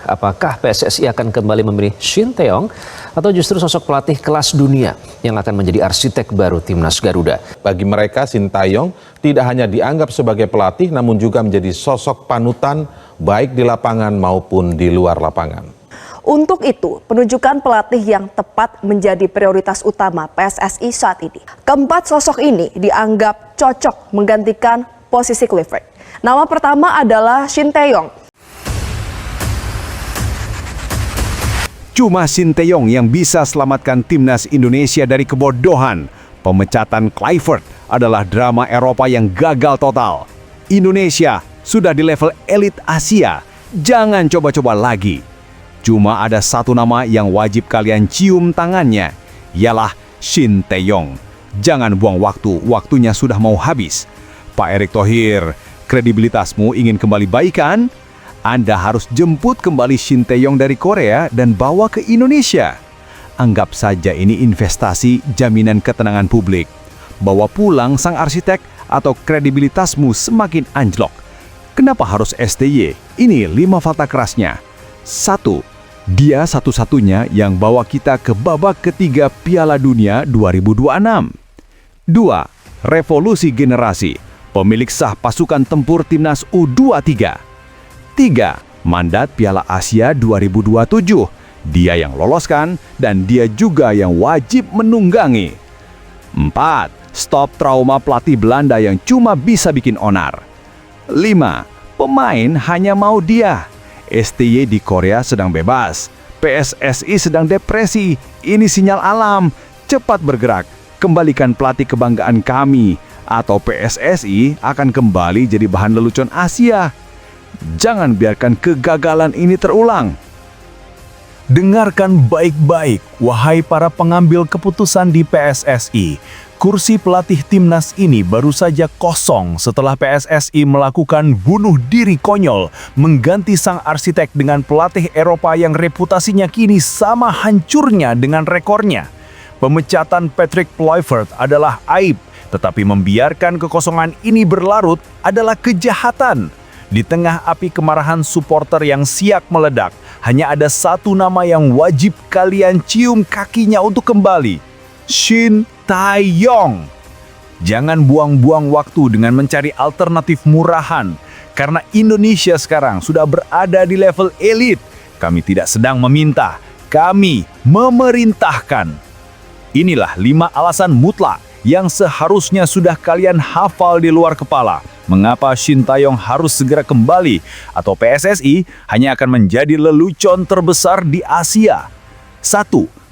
Apakah PSSI akan kembali memilih Shin Tae-yong atau justru sosok pelatih kelas dunia yang akan menjadi arsitek baru timnas Garuda? Bagi mereka, Shin Tae-yong tidak hanya dianggap sebagai pelatih namun juga menjadi sosok panutan baik di lapangan maupun di luar lapangan. Untuk itu, penunjukan pelatih yang tepat menjadi prioritas utama PSSI saat ini. Keempat sosok ini dianggap cocok menggantikan posisi Clifford. Nama pertama adalah Shin Tae-yong. Cuma Shin Tae-yong yang bisa selamatkan timnas Indonesia dari kebodohan. Pemecatan Clifford adalah drama Eropa yang gagal total. Indonesia sudah di level elit Asia. Jangan coba-coba lagi. Cuma ada satu nama yang wajib kalian cium tangannya, ialah Shin Tae-yong. Jangan buang waktu, waktunya sudah mau habis. Pak Erick Thohir, kredibilitasmu ingin kembali baik kan? Anda harus jemput kembali Shin Tae-yong dari Korea dan bawa ke Indonesia. Anggap saja ini investasi jaminan ketenangan publik. Bawa pulang sang arsitek atau kredibilitasmu semakin anjlok. Kenapa harus STY? Ini 5 fakta kerasnya. 1. Dia satu-satunya yang bawa kita ke babak ketiga Piala Dunia 2026. 2. Revolusi generasi. Pemilik sah pasukan tempur timnas U23. 3. Mandat Piala Asia 2027. Dia yang loloskan dan dia juga yang wajib menunggangi. 4. Stop trauma pelatih Belanda yang cuma bisa bikin onar. 5. Pemain hanya mau dia. STY di Korea sedang bebas. PSSI sedang depresi. Ini sinyal alam. Cepat bergerak. Kembalikan pelatih kebanggaan kami. Atau PSSI akan kembali jadi bahan lelucon Asia. Jangan biarkan kegagalan ini terulang. Dengarkan baik-baik, wahai para pengambil keputusan di PSSI. Kursi pelatih timnas ini baru saja kosong setelah PSSI melakukan bunuh diri konyol mengganti sang arsitek dengan pelatih Eropa yang reputasinya kini sama hancurnya dengan rekornya. Pemecatan Patrick Kluivert adalah aib, tetapi membiarkan kekosongan ini berlarut adalah kejahatan. Di tengah api kemarahan supporter yang siap meledak, hanya ada satu nama yang wajib kalian cium kakinya untuk kembali. Shin Tae-yong. Jangan buang-buang waktu dengan mencari alternatif murahan, karena Indonesia sekarang sudah berada di level elit. Kami tidak sedang meminta, kami memerintahkan. Inilah 5 alasan mutlak yang seharusnya sudah kalian hafal di luar kepala. Mengapa Shin Tae-yong harus segera kembali atau PSSI hanya akan menjadi lelucon terbesar di Asia. 1.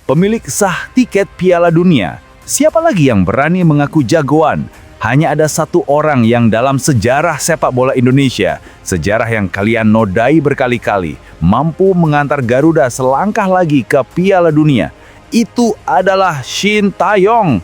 Pemilik sah tiket Piala Dunia. Siapa lagi yang berani mengaku jagoan? Hanya ada satu orang yang dalam sejarah sepak bola Indonesia, sejarah yang kalian nodai berkali-kali, mampu mengantar Garuda selangkah lagi ke Piala Dunia. Itu adalah Shin Tae-yong.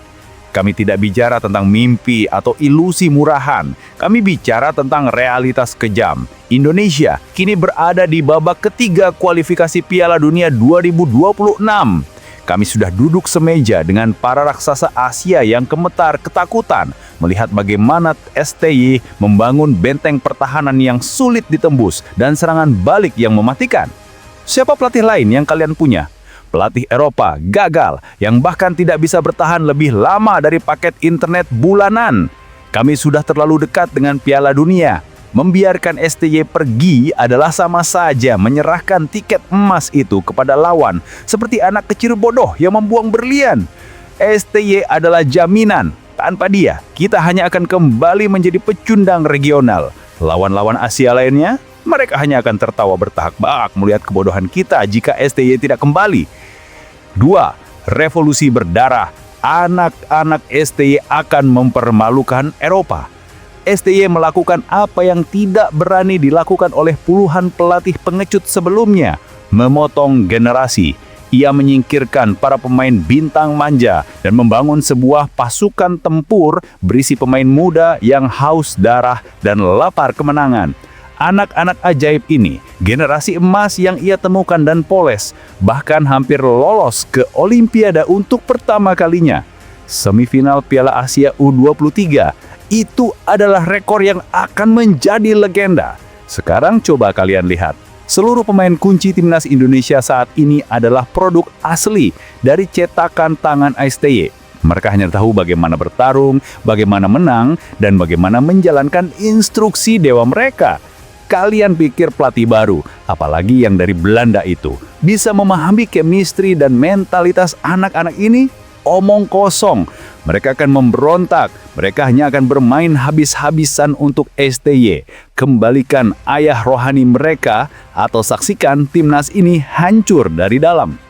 Kami tidak bicara tentang mimpi atau ilusi murahan. Kami bicara tentang realitas kejam. Indonesia kini berada di babak ketiga kualifikasi Piala Dunia 2026. Kami sudah duduk semeja dengan para raksasa Asia yang gemetar ketakutan melihat bagaimana STY membangun benteng pertahanan yang sulit ditembus dan serangan balik yang mematikan. Siapa pelatih lain yang kalian punya? Pelatih Eropa gagal yang bahkan tidak bisa bertahan lebih lama dari paket internet bulanan. Kami sudah terlalu dekat dengan Piala Dunia. Membiarkan STY pergi adalah sama saja menyerahkan tiket emas itu kepada lawan, seperti anak kecil bodoh yang membuang berlian. STY adalah jaminan. Tanpa dia, kita hanya akan kembali menjadi pecundang regional. Lawan-lawan Asia lainnya, mereka hanya akan tertawa bertahak-bahak melihat kebodohan kita jika STY tidak kembali. 2. Revolusi berdarah. Anak-anak STY akan mempermalukan Eropa. STY melakukan apa yang tidak berani dilakukan oleh puluhan pelatih pengecut sebelumnya, memotong generasi. Ia menyingkirkan para pemain bintang manja dan membangun sebuah pasukan tempur berisi pemain muda yang haus darah dan lapar kemenangan. Anak-anak ajaib ini, generasi emas yang ia temukan dan poles, bahkan hampir lolos ke Olimpiade untuk pertama kalinya. Semifinal Piala Asia U23, itu adalah rekor yang akan menjadi legenda. Sekarang coba kalian lihat, Seluruh pemain kunci timnas Indonesia saat ini adalah produk asli dari cetakan tangan STY. Mereka hanya tahu bagaimana bertarung, bagaimana menang, dan bagaimana menjalankan instruksi dewa mereka. Kalian pikir pelatih baru, apalagi yang dari Belanda itu, bisa memahami chemistry dan mentalitas anak-anak ini? Omong kosong. Mereka akan memberontak. Mereka hanya akan bermain habis-habisan untuk STY. Kembalikan ayah rohani mereka atau saksikan timnas ini hancur dari dalam.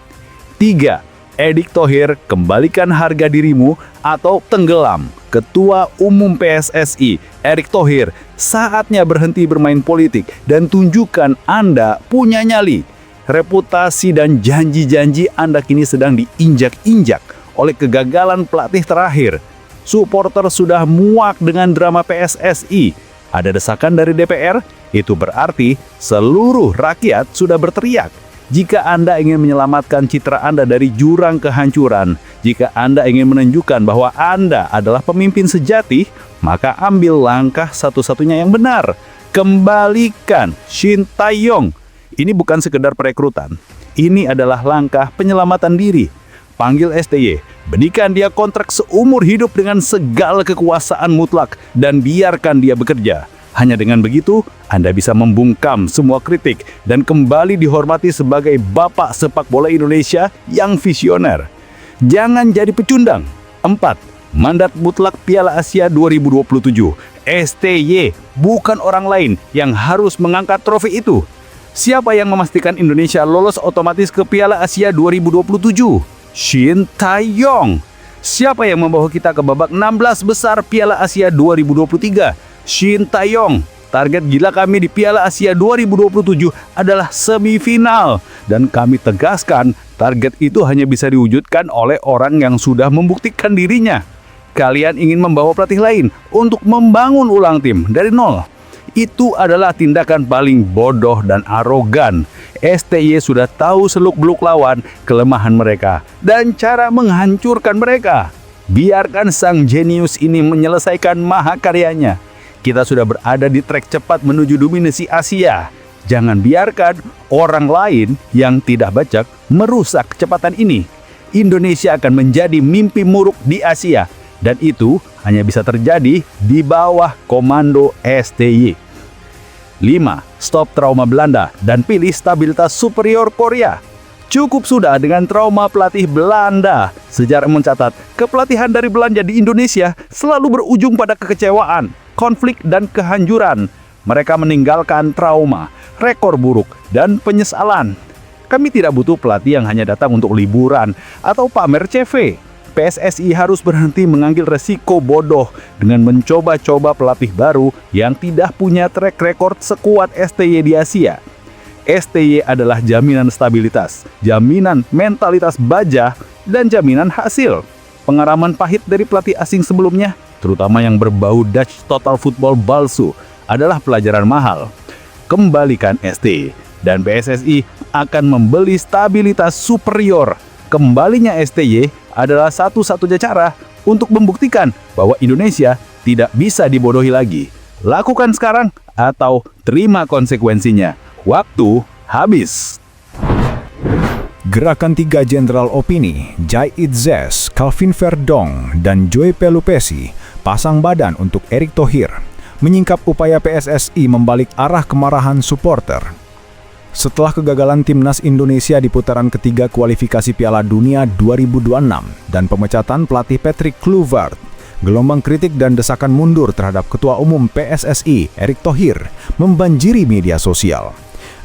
3. Erick Thohir, kembalikan harga dirimu atau tenggelam. Ketua Umum PSSI, Erick Thohir, saatnya berhenti bermain politik dan tunjukkan Anda punya nyali. Reputasi dan janji-janji Anda kini sedang diinjak-injak oleh kegagalan pelatih terakhir. Supporter sudah muak dengan drama PSSI. Ada desakan dari DPR, itu berarti seluruh rakyat sudah berteriak. Jika Anda ingin menyelamatkan citra Anda dari jurang kehancuran, jika Anda ingin menunjukkan bahwa Anda adalah pemimpin sejati, maka ambil langkah satu-satunya yang benar. Kembalikan Shin Tae-yong. Ini bukan sekedar perekrutan. Ini adalah langkah penyelamatan diri. Panggil STY, berikan dia kontrak seumur hidup dengan segala kekuasaan mutlak dan biarkan dia bekerja. Hanya dengan begitu, Anda bisa membungkam semua kritik dan kembali dihormati sebagai bapak sepak bola Indonesia yang visioner. Jangan jadi pecundang. 4. Mandat mutlak Piala Asia 2027. STY bukan orang lain yang harus mengangkat trofi itu. Siapa yang memastikan Indonesia lolos otomatis ke Piala Asia 2027? Shin Tae-yong. Siapa yang membawa kita ke babak 16 besar Piala Asia 2023? Shin Tae-yong. Target gila kami di Piala Asia 2027 adalah semifinal. Dan kami tegaskan, target itu hanya bisa diwujudkan oleh orang yang sudah membuktikan dirinya. Kalian ingin membawa pelatih lain untuk membangun ulang tim dari nol. Itu adalah tindakan paling bodoh dan arogan. STY sudah tahu seluk-beluk lawan, kelemahan mereka, dan cara menghancurkan mereka. Biarkan sang jenius ini menyelesaikan mahakaryanya. Kita sudah berada di trek cepat menuju dominasi Asia. Jangan biarkan orang lain yang tidak bajak merusak kecepatan ini. Indonesia akan menjadi mimpi muruk di Asia, dan itu hanya bisa terjadi di bawah komando STY. 5. Stop trauma Belanda dan pilih stabilitas superior Korea. Cukup sudah dengan trauma pelatih Belanda. Sejarah mencatat, kepelatihan dari Belanda di Indonesia selalu berujung pada kekecewaan, konflik, dan kehancuran. Mereka meninggalkan trauma, rekor buruk, dan penyesalan. Kami tidak butuh pelatih yang hanya datang untuk liburan atau pamer CV. PSSI harus berhenti mengambil resiko bodoh dengan mencoba-coba pelatih baru yang tidak punya track record sekuat STY di Asia. STY adalah jaminan stabilitas, jaminan mentalitas baja, dan jaminan hasil. Pengalaman pahit dari pelatih asing sebelumnya, terutama yang berbau Dutch total football palsu, adalah pelajaran mahal. Kembalikan STY, dan PSSI akan membeli stabilitas superior. Kembalinya STY adalah satu-satunya cara untuk membuktikan bahwa Indonesia tidak bisa dibodohi lagi. Lakukan sekarang atau terima konsekuensinya. Waktu habis. Gerakan 3 jenderal opini, Jai Itzes, Calvin Verdong, dan Joy Pelupesi pasang badan untuk Erick Thohir, menyingkap upaya PSSI membalik arah kemarahan supporter. Setelah kegagalan timnas Indonesia di putaran ketiga kualifikasi Piala Dunia 2026 dan pemecatan pelatih Patrick Kluivert, gelombang kritik dan desakan mundur terhadap Ketua Umum PSSI, Erick Thohir, membanjiri media sosial.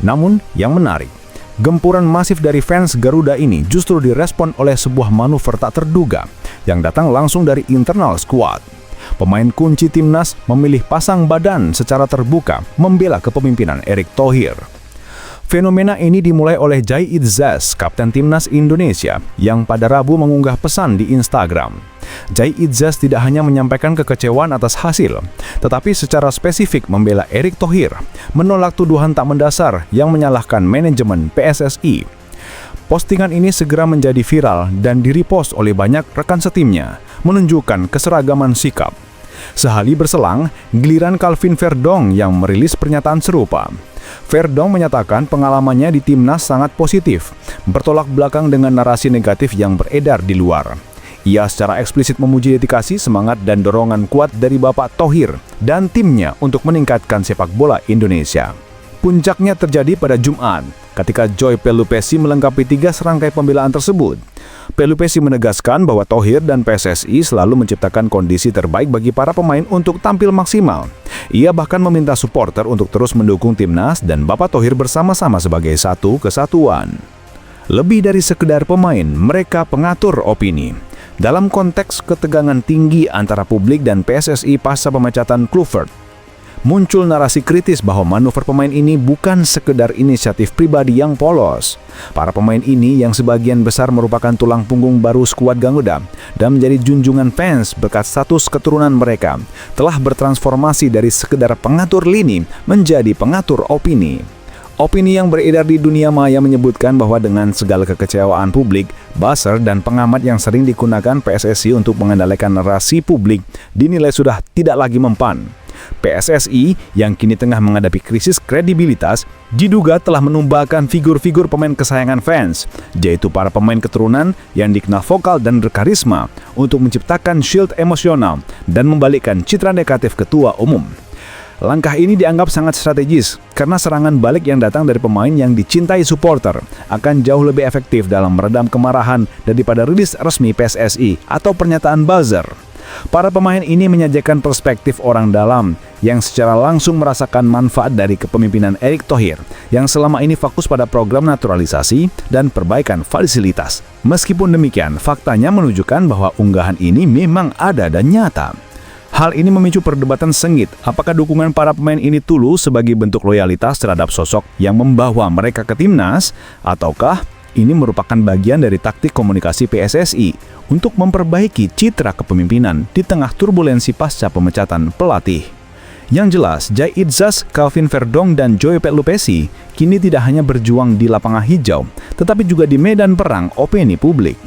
Namun, yang menarik, gempuran masif dari fans Garuda ini justru direspon oleh sebuah manuver tak terduga yang datang langsung dari internal skuad. Pemain kunci timnas memilih pasang badan secara terbuka membela kepemimpinan Erick Thohir. Fenomena ini dimulai oleh Jai Itzes, kapten timnas Indonesia, yang pada Rabu mengunggah pesan di Instagram. Jai Itzes tidak hanya menyampaikan kekecewaan atas hasil, tetapi secara spesifik membela Erick Thohir, menolak tuduhan tak mendasar yang menyalahkan manajemen PSSI. Postingan ini segera menjadi viral dan direpost oleh banyak rekan setimnya, menunjukkan keseragaman sikap. Sehari berselang, giliran Calvin Verdong yang merilis pernyataan serupa. Verdonk menyatakan pengalamannya di timnas sangat positif, bertolak belakang dengan narasi negatif yang beredar di luar. Ia secara eksplisit memuji dedikasi, semangat, dan dorongan kuat dari Bapak Thohir dan timnya untuk meningkatkan sepak bola Indonesia. Puncaknya terjadi pada Jumat, ketika Joy Pelupesi melengkapi 3 serangkai pembelaan tersebut. Pelupesi menegaskan bahwa Thohir dan PSSI selalu menciptakan kondisi terbaik bagi para pemain untuk tampil maksimal. Ia bahkan meminta supporter untuk terus mendukung timnas dan Bapak Thohir bersama-sama sebagai satu kesatuan. Lebih dari sekedar pemain, mereka pengatur opini. Dalam konteks ketegangan tinggi antara publik dan PSSI pasca pemecatan Kluivert, muncul narasi kritis bahwa manuver pemain ini bukan sekedar inisiatif pribadi yang polos. Para pemain ini yang sebagian besar merupakan tulang punggung baru skuad Garuda dan menjadi junjungan fans berkat status keturunan mereka, telah bertransformasi dari sekedar pengatur lini menjadi pengatur opini. Opini yang beredar di dunia maya menyebutkan bahwa dengan segala kekecewaan publik, buzzer dan pengamat yang sering digunakan PSSI untuk mengendalikan narasi publik dinilai sudah tidak lagi mempan. PSSI yang kini tengah menghadapi krisis kredibilitas diduga telah menumbangkan figur-figur pemain kesayangan fans, yaitu para pemain keturunan yang dikenal vokal dan berkarisma untuk menciptakan shield emosional dan membalikkan citra negatif ketua umum. Langkah ini dianggap sangat strategis karena serangan balik yang datang dari pemain yang dicintai supporter akan jauh lebih efektif dalam meredam kemarahan daripada rilis resmi PSSI atau pernyataan buzzer. Para pemain ini menyajikan perspektif orang dalam yang secara langsung merasakan manfaat dari kepemimpinan Erick Thohir yang selama ini fokus pada program naturalisasi dan perbaikan fasilitas. Meskipun demikian, faktanya menunjukkan bahwa unggahan ini memang ada dan nyata. Hal ini memicu perdebatan sengit, apakah dukungan para pemain ini tulus sebagai bentuk loyalitas terhadap sosok yang membawa mereka ke timnas, ataukah ini merupakan bagian dari taktik komunikasi PSSI untuk memperbaiki citra kepemimpinan di tengah turbulensi pasca pemecatan pelatih. Yang jelas, Jai Idzas, Calvin Verdonk, dan Joy Pelupesi kini tidak hanya berjuang di lapangan hijau, tetapi juga di medan perang opini publik.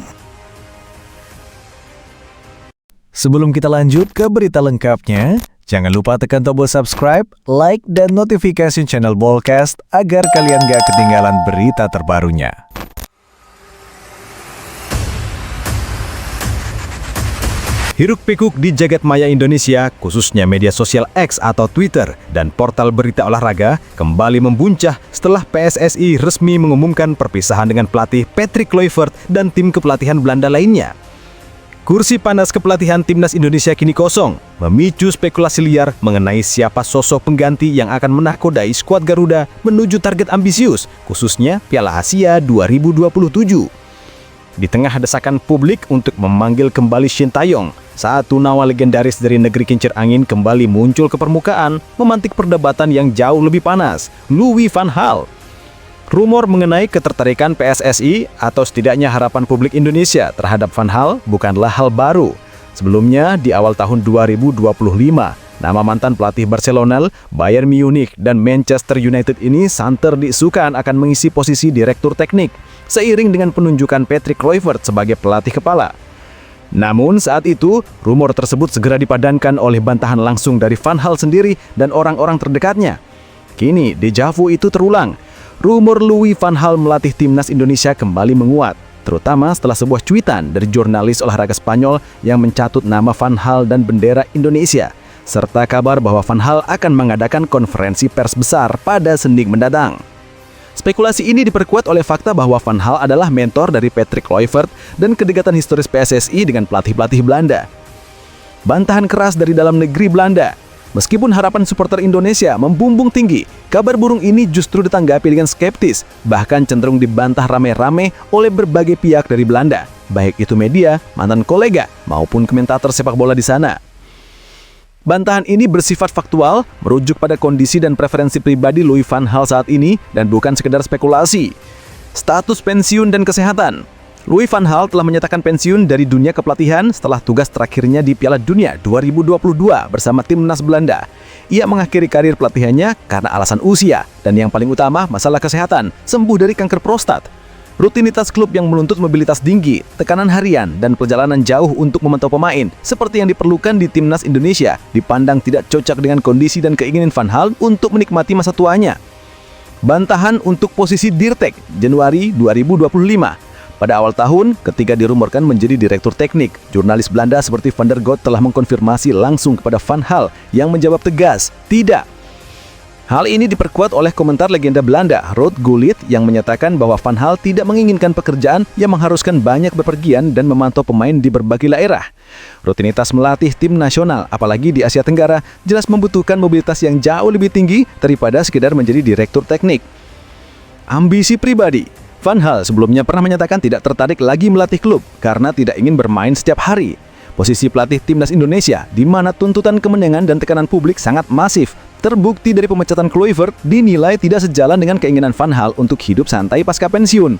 Sebelum kita lanjut ke berita lengkapnya, jangan lupa tekan tombol subscribe, like, dan notifikasi channel Bolcast agar kalian gak ketinggalan berita terbarunya. Hiruk-pikuk di jagat maya Indonesia, khususnya media sosial X atau Twitter dan portal berita olahraga, kembali membuncah setelah PSSI resmi mengumumkan perpisahan dengan pelatih Patrick Kluivert dan tim kepelatihan Belanda lainnya. Kursi panas kepelatihan timnas Indonesia kini kosong, memicu spekulasi liar mengenai siapa sosok pengganti yang akan menakodai skuad Garuda menuju target ambisius, khususnya Piala Asia 2027. Di tengah desakan publik untuk memanggil kembali Shin Tae-yong, satu nama legendaris dari negeri kincir angin kembali muncul ke permukaan, memantik perdebatan yang jauh lebih panas, Louis van Gaal. Rumor mengenai ketertarikan PSSI atau setidaknya harapan publik Indonesia terhadap Van Gaal bukanlah hal baru. Sebelumnya, di awal tahun 2025, nama mantan pelatih Barcelona, Bayern Munich, dan Manchester United ini santer diisukan akan mengisi posisi direktur teknik, seiring dengan penunjukan Patrick Kluivert sebagai pelatih kepala. Namun saat itu, rumor tersebut segera dipadankan oleh bantahan langsung dari Van Gaal sendiri dan orang-orang terdekatnya. Kini, dejavu itu terulang. Rumor Louis van Gaal melatih timnas Indonesia kembali menguat, terutama setelah sebuah cuitan dari jurnalis olahraga Spanyol yang mencatut nama Van Gaal dan bendera Indonesia, serta kabar bahwa Van Gaal akan mengadakan konferensi pers besar pada Senin mendatang. Spekulasi ini diperkuat oleh fakta bahwa Van Gaal adalah mentor dari Patrick Kluivert dan kedekatan historis PSSI dengan pelatih-pelatih Belanda. Bantahan keras dari dalam negeri Belanda. Meskipun harapan supporter Indonesia membumbung tinggi, kabar burung ini justru ditanggapi dengan skeptis, bahkan cenderung dibantah rame-rame oleh berbagai pihak dari Belanda, baik itu media, mantan kolega, maupun komentator sepak bola di sana. Bantahan ini bersifat faktual, merujuk pada kondisi dan preferensi pribadi Louis van Gaal saat ini, dan bukan sekedar spekulasi. Status pensiun dan kesehatan. Louis van Gaal telah menyatakan pensiun dari dunia kepelatihan setelah tugas terakhirnya di Piala Dunia 2022 bersama timnas Belanda. Ia mengakhiri karir pelatihannya karena alasan usia dan yang paling utama masalah kesehatan, sembuh dari kanker prostat. Rutinitas klub yang menuntut mobilitas tinggi, tekanan harian, dan perjalanan jauh untuk memantau pemain seperti yang diperlukan di timnas Indonesia dipandang tidak cocok dengan kondisi dan keinginan Van Gaal untuk menikmati masa tuanya. Bantahan untuk posisi Dirtek Januari 2025. Pada awal tahun, ketika dirumorkan menjadi direktur teknik, jurnalis Belanda seperti Van der Goot telah mengkonfirmasi langsung kepada Van Gaal yang menjawab tegas, tidak. Hal ini diperkuat oleh komentar legenda Belanda, Ruud Gullit, yang menyatakan bahwa Van Gaal tidak menginginkan pekerjaan yang mengharuskan banyak bepergian dan memantau pemain di berbagai daerah. Rutinitas melatih tim nasional, apalagi di Asia Tenggara, jelas membutuhkan mobilitas yang jauh lebih tinggi daripada sekedar menjadi direktur teknik. Ambisi pribadi. Van Gaal sebelumnya pernah menyatakan tidak tertarik lagi melatih klub karena tidak ingin bermain setiap hari. Posisi pelatih timnas Indonesia, di mana tuntutan kemenangan dan tekanan publik sangat masif, terbukti dari pemecatan Kluivert dinilai tidak sejalan dengan keinginan Van Gaal untuk hidup santai pasca pensiun.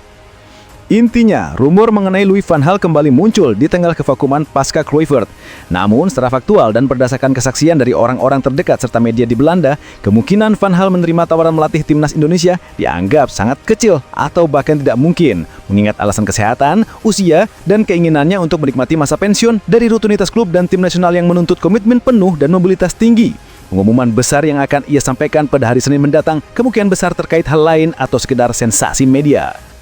Intinya, rumor mengenai Louis van Gaal kembali muncul di tengah kevakuman pasca Kluivert. Namun, secara faktual dan berdasarkan kesaksian dari orang-orang terdekat serta media di Belanda, kemungkinan Van Gaal menerima tawaran melatih timnas Indonesia dianggap sangat kecil atau bahkan tidak mungkin, mengingat alasan kesehatan, usia, dan keinginannya untuk menikmati masa pensiun dari rutinitas klub dan tim nasional yang menuntut komitmen penuh dan mobilitas tinggi. Pengumuman besar yang akan ia sampaikan pada hari Senin mendatang kemungkinan besar terkait hal lain atau sekedar sensasi media.